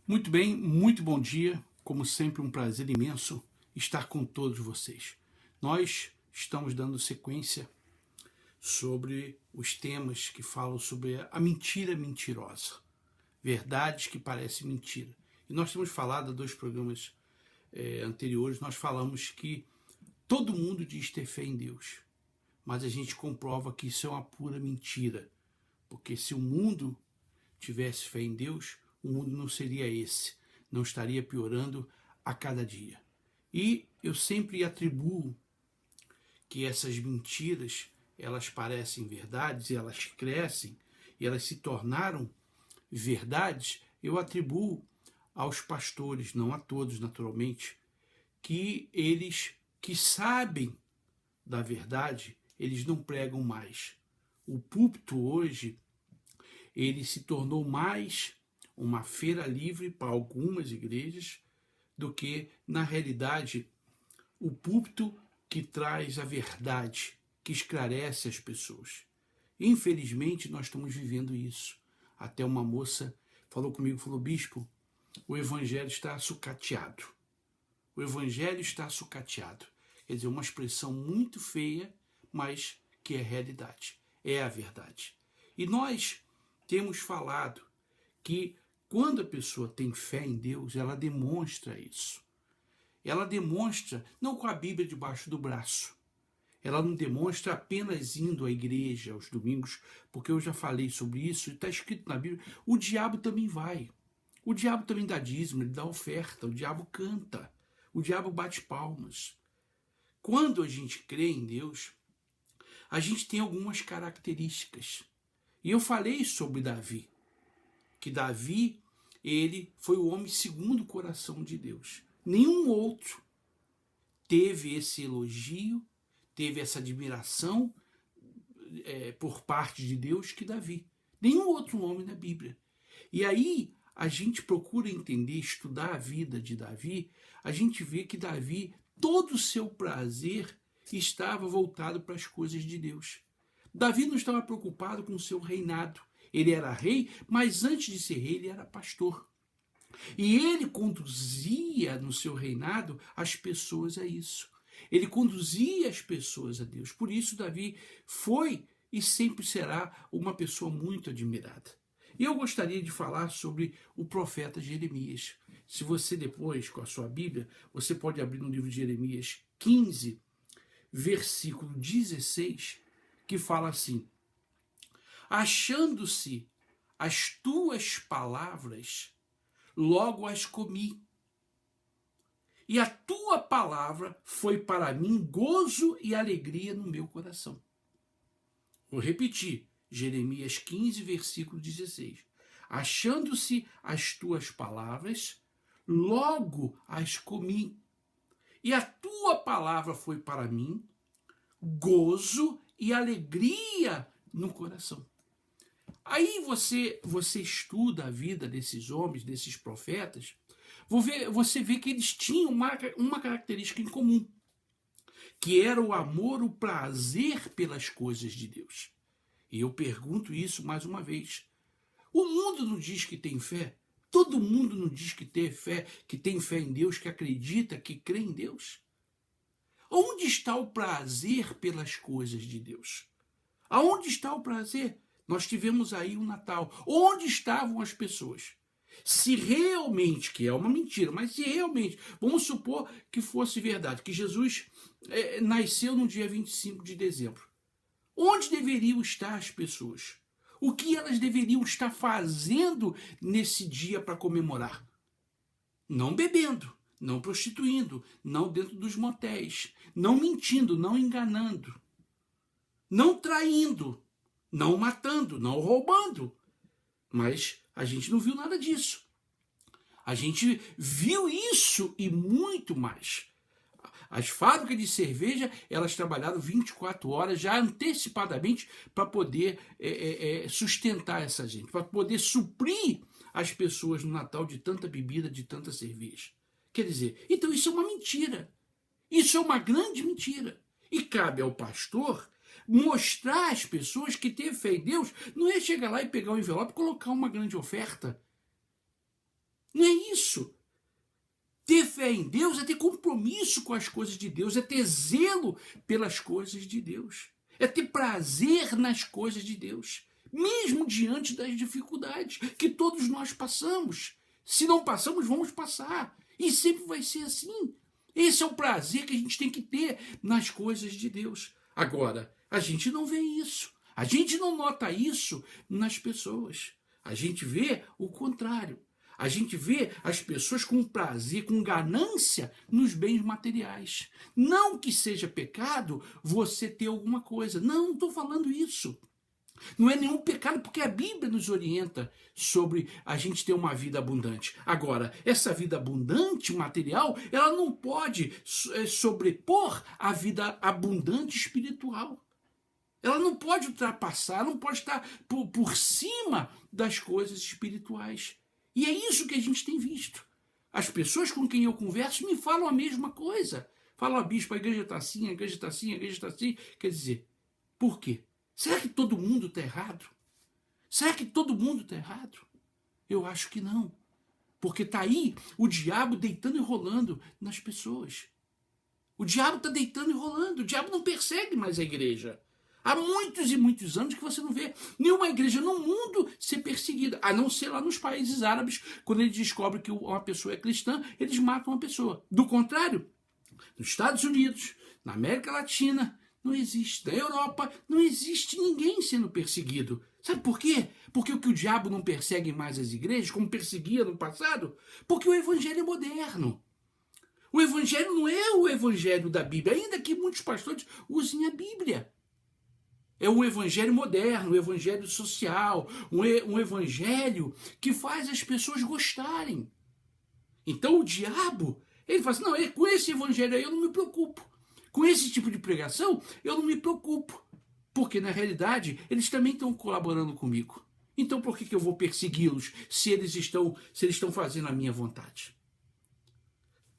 Muito bem, muito bom dia. Como sempre, um prazer imenso estar com todos vocês. Nós estamos dando sequência sobre os temas que falam sobre a mentira mentirosa, verdades que parecem mentira. E nós temos falado, dois programas anteriores, nós falamos que todo mundo diz ter fé em Deus, mas a gente comprova que isso é uma pura mentira, porque se o mundo tivesse fé em Deus, o mundo não seria esse, não estaria piorando a cada dia. E eu sempre atribuo que essas mentiras, elas parecem verdades, e elas crescem, e elas se tornaram verdades, eu atribuo aos pastores, não a todos naturalmente, que eles que sabem da verdade, eles não pregam mais. O púlpito hoje, ele se tornou mais uma feira livre para algumas igrejas do que, na realidade, o púlpito que traz a verdade, que esclarece as pessoas. Infelizmente, nós estamos vivendo isso. Até uma moça falou comigo, falou, bispo, o evangelho está sucateado. O evangelho está sucateado. Quer dizer, uma expressão muito feia, mas que é realidade, é a verdade. E nós temos falado que quando a pessoa tem fé em Deus, ela demonstra isso. Ela demonstra, não com a Bíblia debaixo do braço. Ela não demonstra apenas indo à igreja aos domingos, porque eu já falei sobre isso, e está escrito na Bíblia, o diabo também vai. O diabo também dá dízimo, ele dá oferta, o diabo canta, o diabo bate palmas. Quando a gente crê em Deus, a gente tem algumas características. E eu falei sobre Davi, que Davi, ele foi o homem segundo o coração de Deus. Nenhum outro teve esse elogio, teve essa admiração por parte de Deus que Davi. Nenhum outro homem na Bíblia. E aí a gente procura entender, estudar a vida de Davi, a gente vê que Davi, todo o seu prazer estava voltado para as coisas de Deus. Davi não estava preocupado com o seu reinado. Ele era rei, mas antes de ser rei, ele era pastor. E ele conduzia no seu reinado as pessoas a isso. Ele conduzia as pessoas a Deus. Por isso, Davi foi e sempre será uma pessoa muito admirada. E eu gostaria de falar sobre o profeta Jeremias. Se você depois, com a sua Bíblia, você pode abrir no livro de Jeremias 15, versículo 16, que fala assim: achando-se as tuas palavras, logo as comi. E a tua palavra foi para mim gozo e alegria no meu coração. Vou repetir, Jeremias 15, versículo 16. Achando-se as tuas palavras, logo as comi. E a tua palavra foi para mim gozo e alegria no coração. Aí você estuda a vida desses homens, desses profetas, você vê que eles tinham uma característica em comum, que era o amor, o prazer pelas coisas de Deus. E eu pergunto isso mais uma vez. O mundo não diz que tem fé? Todo mundo não diz que tem fé em Deus, que acredita, que crê em Deus? Onde está o prazer pelas coisas de Deus? Aonde está o prazer? Nós tivemos aí o Natal. Onde estavam as pessoas? Se realmente, que é uma mentira, mas se realmente, vamos supor que fosse verdade, que Jesus nasceu no dia 25 de dezembro. Onde deveriam estar as pessoas? O que elas deveriam estar fazendo nesse dia para comemorar? Não bebendo, não prostituindo, não dentro dos motéis, não mentindo, não enganando, não traindo, não matando, não roubando. Mas a gente não viu nada disso. A gente viu isso e muito mais. As fábricas de cerveja, elas trabalharam 24 horas já antecipadamente para poder sustentar essa gente, para poder suprir as pessoas no Natal de tanta bebida, de tanta cerveja. Quer dizer, então isso é uma mentira. Isso é uma grande mentira. E cabe ao pastor mostrar às pessoas que ter fé em Deus não é chegar lá e pegar o envelope e colocar uma grande oferta. Não é isso. Ter fé em Deus é ter compromisso com as coisas de Deus, é ter zelo pelas coisas de Deus, é ter prazer nas coisas de Deus, mesmo diante das dificuldades que todos nós passamos. Se não passamos, vamos passar. E sempre vai ser assim. Esse é o prazer que a gente tem que ter nas coisas de Deus. Agora, a gente não vê isso. A gente não nota isso nas pessoas. A gente vê o contrário. A gente vê as pessoas com prazer, com ganância nos bens materiais. Não que seja pecado você ter alguma coisa. Não estou falando isso. Não é nenhum pecado, porque a Bíblia nos orienta sobre a gente ter uma vida abundante. Agora, essa vida abundante material, ela não pode sobrepor a vida abundante espiritual. Ela não pode ultrapassar, não pode estar por cima das coisas espirituais. E é isso que a gente tem visto. As pessoas com quem eu converso me falam a mesma coisa. Falam, bispo, a igreja está assim, a igreja está assim, a igreja está assim. Quer dizer, por quê? Será que todo mundo está errado? Será que todo mundo está errado? Eu acho que não. Porque está aí o diabo deitando e rolando nas pessoas. O diabo está deitando e rolando. O diabo não persegue mais a igreja. Há muitos e muitos anos que você não vê nenhuma igreja no mundo ser perseguida, a não ser lá nos países árabes, quando eles descobrem que uma pessoa é cristã, eles matam a pessoa. Do contrário, nos Estados Unidos, na América Latina, não existe. Na Europa, não existe ninguém sendo perseguido. Sabe por quê? Porque o diabo não persegue mais as igrejas, como perseguia no passado? Porque o evangelho é moderno. O evangelho não é o evangelho da Bíblia, ainda que muitos pastores usem a Bíblia. É um evangelho moderno, um evangelho social, um evangelho que faz as pessoas gostarem. Então o diabo, ele fala assim, não, com esse evangelho aí eu não me preocupo. Com esse tipo de pregação, eu não me preocupo. Porque, na realidade, eles também estão colaborando comigo. Então por que eu vou persegui-los se eles estão fazendo a minha vontade?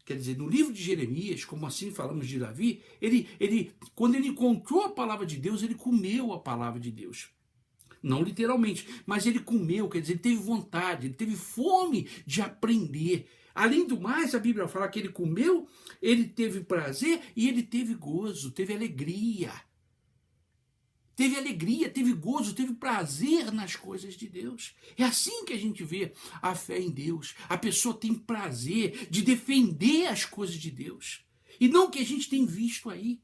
Quer dizer, no livro de Jeremias, como assim falamos de Davi, quando ele encontrou a palavra de Deus, ele comeu a palavra de Deus. Não literalmente, mas ele comeu, quer dizer, ele teve vontade, ele teve fome de aprender. Além do mais, a Bíblia fala que ele comeu, ele teve prazer e ele teve gozo, teve alegria. Teve alegria, teve gozo, teve prazer nas coisas de Deus. É assim que a gente vê a fé em Deus. A pessoa tem prazer de defender as coisas de Deus. E não o que a gente tem visto aí.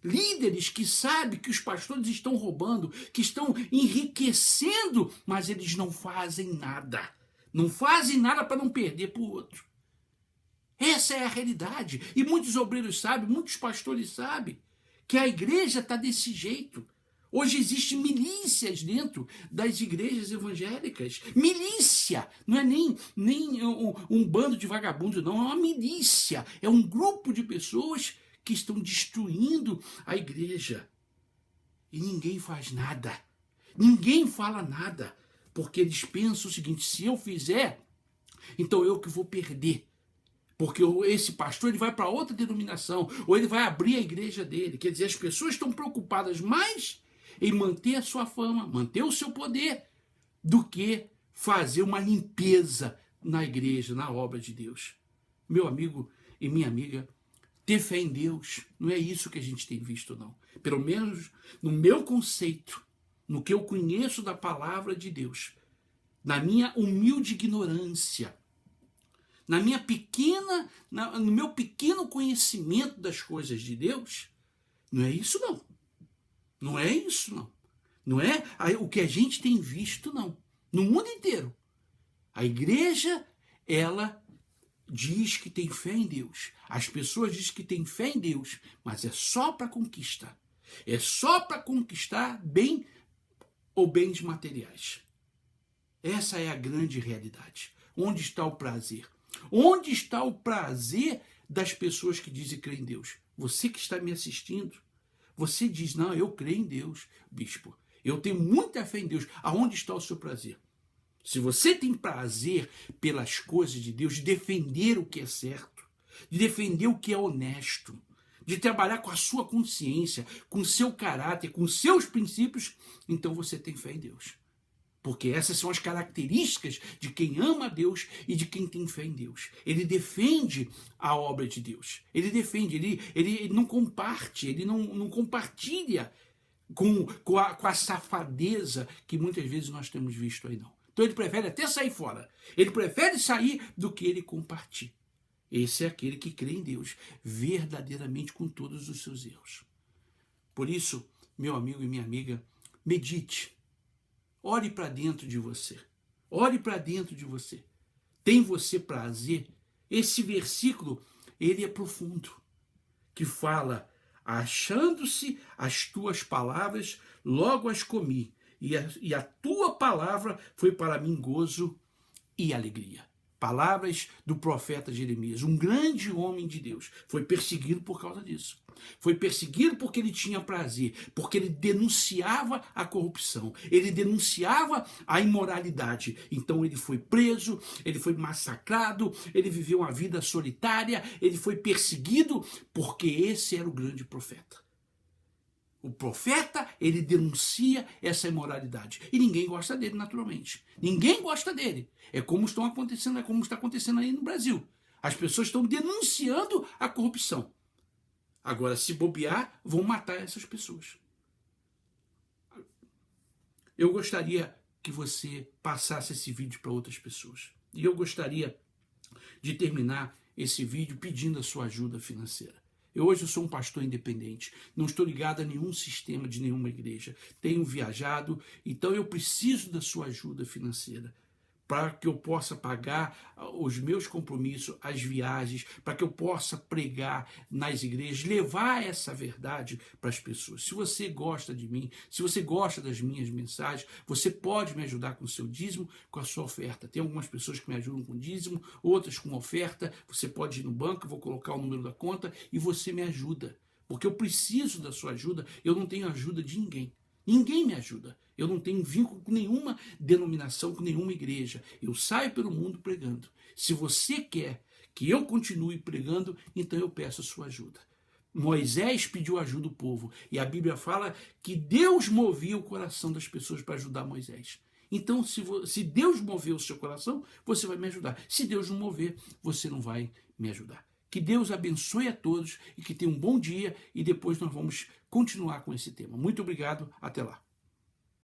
Líderes que sabem que os pastores estão roubando, que estão enriquecendo, mas eles não fazem nada. Não fazem nada para não perder para o outro. Essa é a realidade. E muitos obreiros sabem, muitos pastores sabem que a igreja está desse jeito. Hoje existem milícias dentro das igrejas evangélicas. Milícia! Não é nem um bando de vagabundos, não. É uma milícia. É um grupo de pessoas que estão destruindo a igreja. E ninguém faz nada. Ninguém fala nada. Porque eles pensam o seguinte, se eu fizer, então eu que vou perder. Porque esse pastor ele vai para outra denominação, ou ele vai abrir a igreja dele. Quer dizer, as pessoas estão preocupadas mais em manter a sua fama, manter o seu poder, do que fazer uma limpeza na igreja, na obra de Deus. Meu amigo e minha amiga, ter fé em Deus não é isso que a gente tem visto, não. Pelo menos no meu conceito, no que eu conheço da palavra de Deus, na minha humilde ignorância, no meu pequeno conhecimento das coisas de Deus, não é isso, não. Não é isso, não. Não é o que a gente tem visto, não. No mundo inteiro. A igreja, ela diz que tem fé em Deus. As pessoas dizem que tem fé em Deus, mas é só para conquista. É só para conquistar bem ou bens materiais. Essa é a grande realidade. Onde está o prazer? Onde está o prazer das pessoas que dizem crer em Deus? Você que está me assistindo, você diz, não, eu creio em Deus, bispo. Eu tenho muita fé em Deus. Aonde está o seu prazer? Se você tem prazer pelas coisas de Deus, de defender o que é certo, de defender o que é honesto, de trabalhar com a sua consciência, com o seu caráter, com os seus princípios, então você tem fé em Deus. Porque essas são as características de quem ama a Deus e de quem tem fé em Deus. Ele defende a obra de Deus. Ele defende, ele não comparte, ele não compartilha com a safadeza que muitas vezes nós temos visto aí, não. Então ele prefere até sair fora. Ele prefere sair do que ele compartilha. Esse é aquele que crê em Deus verdadeiramente com todos os seus erros. Por isso, meu amigo e minha amiga, medite. Olhe para dentro de você. Olhe para dentro de você. Tem você prazer? Esse versículo, ele é profundo. Que fala, achando-se as tuas palavras, logo as comi. E a tua palavra foi para mim gozo e alegria. Palavras do profeta Jeremias, um grande homem de Deus, foi perseguido por causa disso. Foi perseguido porque ele tinha prazer, porque ele denunciava a corrupção, ele denunciava a imoralidade. Então ele foi preso, ele foi massacrado, ele viveu uma vida solitária, ele foi perseguido porque esse era o grande profeta. O profeta, ele denuncia essa imoralidade. E ninguém gosta dele, naturalmente. Ninguém gosta dele. É como está acontecendo aí no Brasil. As pessoas estão denunciando a corrupção. Agora, se bobear, vão matar essas pessoas. Eu gostaria que você passasse esse vídeo para outras pessoas. E eu gostaria de terminar esse vídeo pedindo a sua ajuda financeira. Hoje eu sou um pastor independente, não estou ligado a nenhum sistema de nenhuma igreja, tenho viajado, então eu preciso da sua ajuda financeira para que eu possa pagar os meus compromissos, as viagens, para que eu possa pregar nas igrejas, levar essa verdade para as pessoas. Se você gosta de mim, se você gosta das minhas mensagens, você pode me ajudar com o seu dízimo, com a sua oferta. Tem algumas pessoas que me ajudam com dízimo, outras com oferta. Você pode ir no banco, eu vou colocar o número da conta e você me ajuda. Porque eu preciso da sua ajuda, eu não tenho ajuda de ninguém. Ninguém me ajuda. Eu não tenho vínculo com nenhuma denominação, com nenhuma igreja. Eu saio pelo mundo pregando. Se você quer que eu continue pregando, então eu peço a sua ajuda. Moisés pediu ajuda do povo. E a Bíblia fala que Deus movia o coração das pessoas para ajudar Moisés. Então, se Deus mover o seu coração, você vai me ajudar. Se Deus não mover, você não vai me ajudar. Que Deus abençoe a todos e que tenham um bom dia. E depois nós vamos continuar com esse tema. Muito obrigado. Até lá.